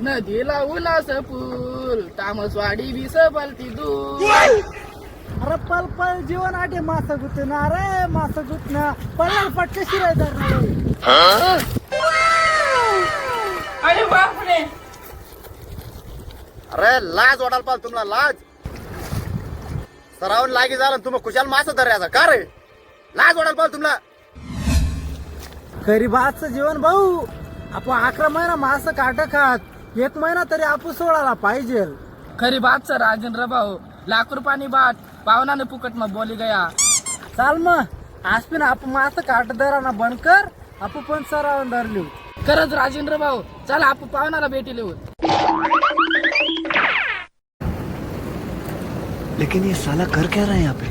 नदीला उलास पूल तामसवाडी विस बलती दूर. अरे पल पल जीवन आटे मास गुतणार रे मास गुतना पल पटके शिराय धरणार. अरे बापरे. अरे लाज वाटायला पाहिजे तुम्हाला लाज. सरावून लागी झालं तुम्ही खुशाल मासा धरायचा का रे. लाज वाटायला पाहिजे तुम्हाला. गरीबाचं जीवन भाऊ. आपण 11 महिना मास काट खात 1 महिना तरी आपण सोडायला पाहिजे. खरी बात सर राजेंद्र भाऊ. लाख रुपयानी बाट पावनाने फुकट मग बोली गया. चाल मग आज पण आपण मास काट धराना बंद कर. आपण पण सरावून धरली. खरंच राजेंद्र भाऊ. चला आपण पावनाला भेटी लिहू. लेकिन ये साला कर क्या रहा है यहाँ पे.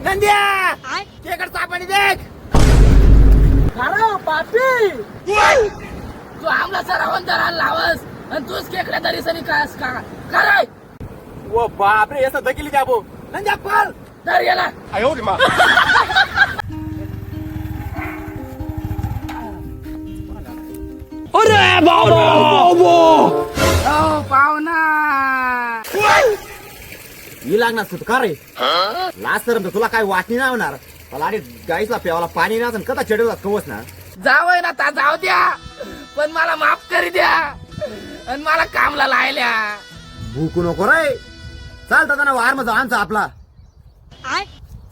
नंद्या तिकडचा पाणी देख. अरे पापी तू आमला सरावून धरायला लावस आणि तूच केकड्या तरी सरी कास का काय. ओ बापरे असं दकिली द्या भाऊ. नंद्या पळ. तर गेला. हो पावना. ही लागणार सुट का रे. लाज तर तुला काय वाटणी नाही होणार. मला आणि गाईसला प्यावाला पाणी नाही कदा चढवला कवच ना. जावय ना ता जाऊ द्या पण मला माफ करी द्या आणि मला कामला लायल्या. भूकू नको रे. चालता ना वार मजा आमचा आपला.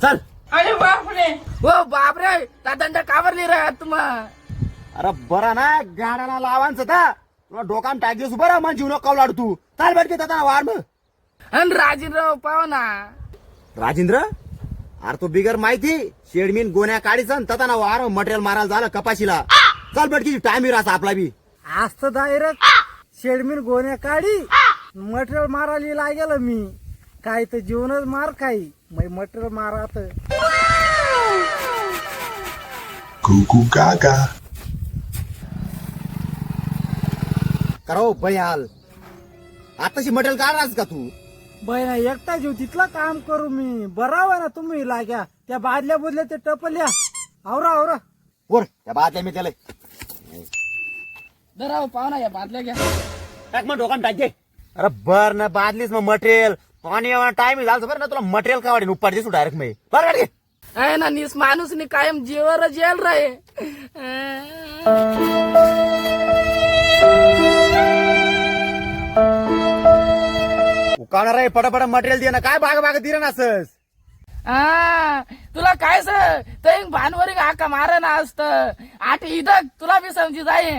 चल. अरे बापरे. हो बापरे. ता दंड कावरली रे तुम्हा. अरे बरा ना गाड्याला लावांच था. तुला डोकाम टाक दिवस बरं मन जीवन काव लाडू तू. चाल भेटते ना वार मग. आणि राजेंद्र पावना. राजेंद्र अरे तो बिगर माहिती शेडमीन गोण्या काढीचा तथा ना वार मटेरियल मारायला झालं कपाशीला. चल भेटकी टाइम राहता आपला बी. आज तर डायरेक्ट शेडमीन गोण्या काढी मटेरियल मारायला लागेल मी. काय तर जीवनच मार काही मटेरियल मारात. Cuckoo Gaga. करो बयाल आताशी मटेरियल काढास का तू. बहिणा एकटा जीव तिथलं काम करू मी. बराबर ना तुम्ही लाग्या त्या बादल्या बुदल्या ते टपल्या. आवरा आवरा. वर त्या बादल्या मी त्याला दराव पावना या बादल्या घ्या. टाक मग डोकाम टाक दे. अरे बर ना बादलीच मग मटेरियल पाणी टाइम झालं बरं ना तुला मटेरियल काय वाटेल उपाड दिसू डायरेक्ट मी बरं काढ घे. आहे ना निस माणूस नि कायम जीवर जेल रे. उकावणार आहे पटापट मटेरियल दे ना काय बाग बाग दिलं ना असंच. तुला काय सर ते भानवरी हाका मार ना असत आठ इथं तुला बी समजी जाय.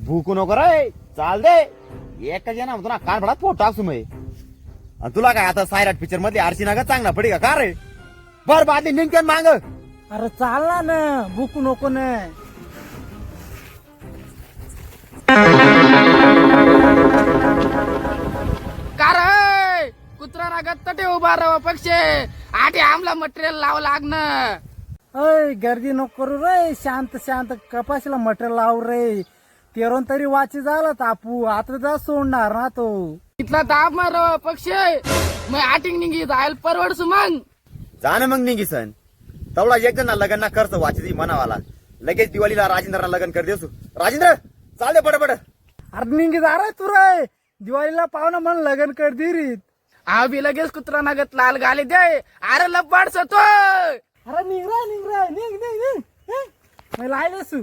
भूकू नको रे. चाल दे एक ना तुला कान फडात पोट टाकू मी. आणि तुला काय आता सायराट पिक्चर मध्ये आरसी नागा चांगला पडी का रे. बर बादली निघते मांग. अरे चालला ना बुकू नको ना. कार कुत्रा नागत तटे उभा राहा पक्षे आठी आमला मटेरियल लाव लागणं. अय गर्दी नको करू रे. शांत शांत कपाशीला मटेरियल लाव रे. तेरून तरी वाची झाला तापू. आता जा सोडणार ना तो. इथला ताप मार पक्षे मग आटिंग निघी जायला परवडसू मग. जाणं मग निघी सन तवळा एक जण लग्न ना खर्च वाची मनावाला. लगेच दिवाळीला राजेंद्रला लग्न कर देसू. राजेंद्र चाल दे पटपट. अरे निघी जा रे तू रे. दिवाळीला पाहुणा म्हणून लग्न कर दिरीत. हा बी लगेच कुत्रा नागत लाल गाली दे. अरे लबाडस तो. अरे निघ रे निघ रे निघ निघ निघ. मी लायलेसू.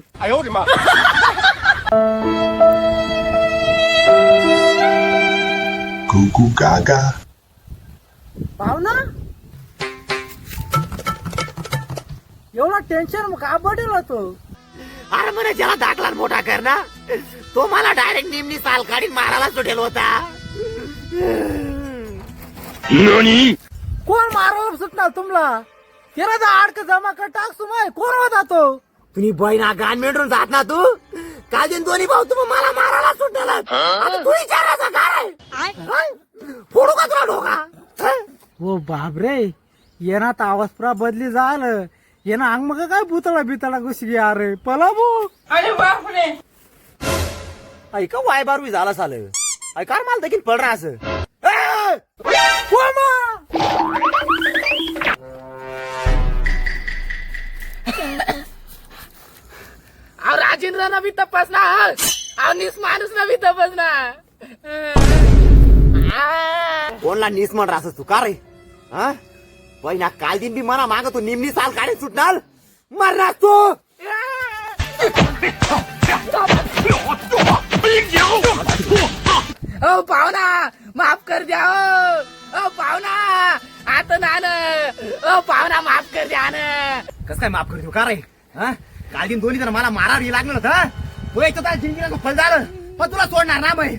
Cuckoo Gaga. पाहुणा एवढा टेन्शन का पडेल होतो. अरे म्हणे ज्याला दाखला मोठा कर ना तो मला डायरेक्ट निमनी साल काढीन मारायला सुटेल होता. कोण मारायला सुटणार तुम्हाला. तेरा आडक जमा कर टाक सुमाय. कोण होता तो. तुम्ही बहिणा गान मेंढरून जात ना तू. काल दिन दोन्ही भाऊ तुम्ही मला मारायला सुटला. आता तू विचारायचा काय फोडू का तुला डोका. हो बापरे. येना तर आवाज पुरा बदली झालं. येना अंग मग काय भूतळा बितळा घुस गया रे. पला भाऊ. अरे बापरे. ऐका वाय बारवी झाला साल. ऐका मला देखील पड रहा असं. कुत्रा बी तपास ना नीस माणूस ना बी तपास ना कोणला नीस म्हण राहस तू का रे हा पहिला काल दिन बी मना माग तू निमनी साल काढे सुटणार मरणार तू ओ पाहुणा माफ कर द्या ओ पाहुणा आता नान ओ पाहुणा माफ कर द्या ना कसं काय माफ करतो का रे हा काल दिन दोन्ही जण मला मारावी लागलं होतं तू एक तर जिंकण्याचं फल झालं पण तुला सोडणार ना बाई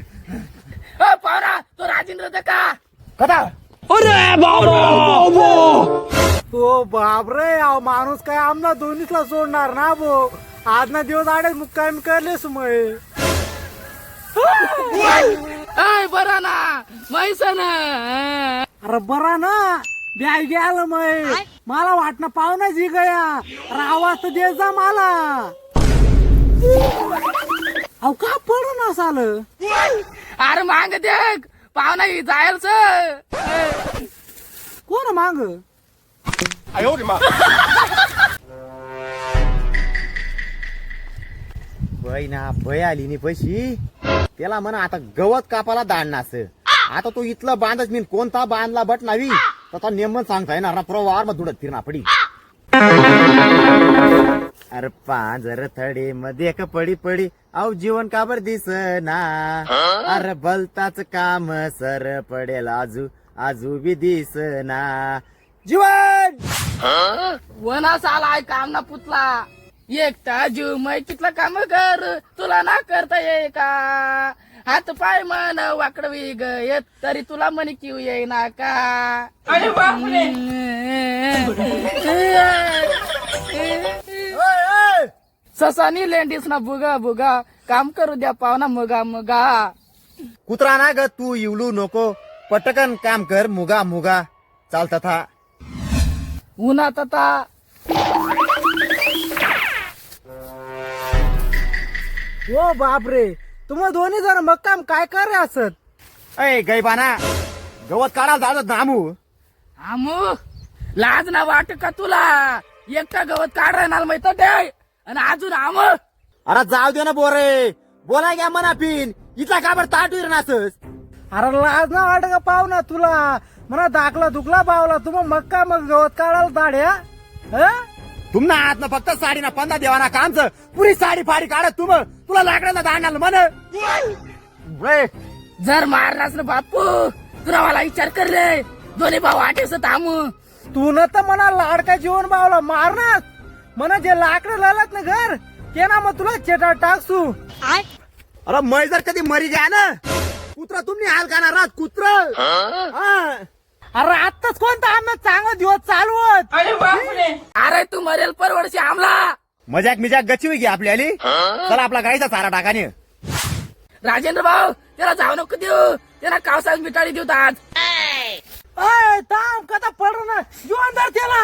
ओ पाहुणा तो राजेंद्र का कदा तो बापरे अहो माणूस काय आमना दोन्हीला सोडणार ना भो आज ना दिवस आडे मुक्कामी करलेस मय बरा ना मैसन अरे बरा ना बॅग घ्यायला मय मला वाटणं पाहुणा जी गया अरे आवाज तर दे जा मला अहो का पडू ना सालं अरे मांग देख पाहुणा जायचं कोण मांग बाई ना भय आली नि पैशी त्याला म्हणा आता गवत कापाला दाडनास आता तो इथलं बांधच मी कोणता बांधला बट नावी तथा नेमन सांगता येणार ना प्रवार मग दुडत फिरणा पडी अरे पांजर थडे मध्ये का पडी पडी अहो जीवन काबर दिस ना अरे भलताच काम सर पडेल आजू आजू बी दिस ना जीवन वनास आलाय काम ना पुतला एकटा जीव मै कितला काम कर तुला ना करता ये का हात पाय मन वाकडवी ग येत तरी तुला म्हणे किव येईना का ससानी लेंडीस ना बुगा बुगा काम करू द्या पाहुणा मुगा मुगा कुत्रा ना ग तू इवलू नको पटकन काम कर मुगा मुगा चालता था उन्हात आता ओ बापरे तुम्हा दोन्ही जण मग काम काय करे असत अय गैबाना गवत काढायला जात नामू आमू लाज ना वाट का तुला एकटा गवत काढणार माहित ते आणि अजून आम अरे जाऊ दे ना बोरे बोला घ्या मना पिन इथला काबर ताट नासस अरे लाज ना वाट का पाहुणा तुला म्हणा दाखला दुखला पावला तुम्हा मक्का मग गवत काढायला दाड्या तुमना हात ना फक्त साडी ना पंधा देवाना कामच पुरी साडी फाडी काढत तुला लाकडांना दांडाल म्हण जर मारलास ना बापू तुला मला विचार करले दोन्ही भाऊ आठेस थांबू तू न तर म्हणा लाडका जीवन बावला मारणार म्हणा जे लाकडं लालत ना घर ते ना मग तुला चेटा टाकसू अरे मै जर कधी मरी घ्या ना कुत्रा तुम्ही हाल खाणार कुत्र अरे आत्ताच कोणता आम्ही चांगला दिवस चालू होत अरे तू मरेल परवडशी आमला मजाक मिजाक गच्ची घे आपली आली चला आपला गाईचा चारा टाकाने राजेंद्र भाऊ त्याला जाऊ नको देऊ त्याला कावसाग मिठाळी देऊ आज थांब कथा पड ना जीवन त्याला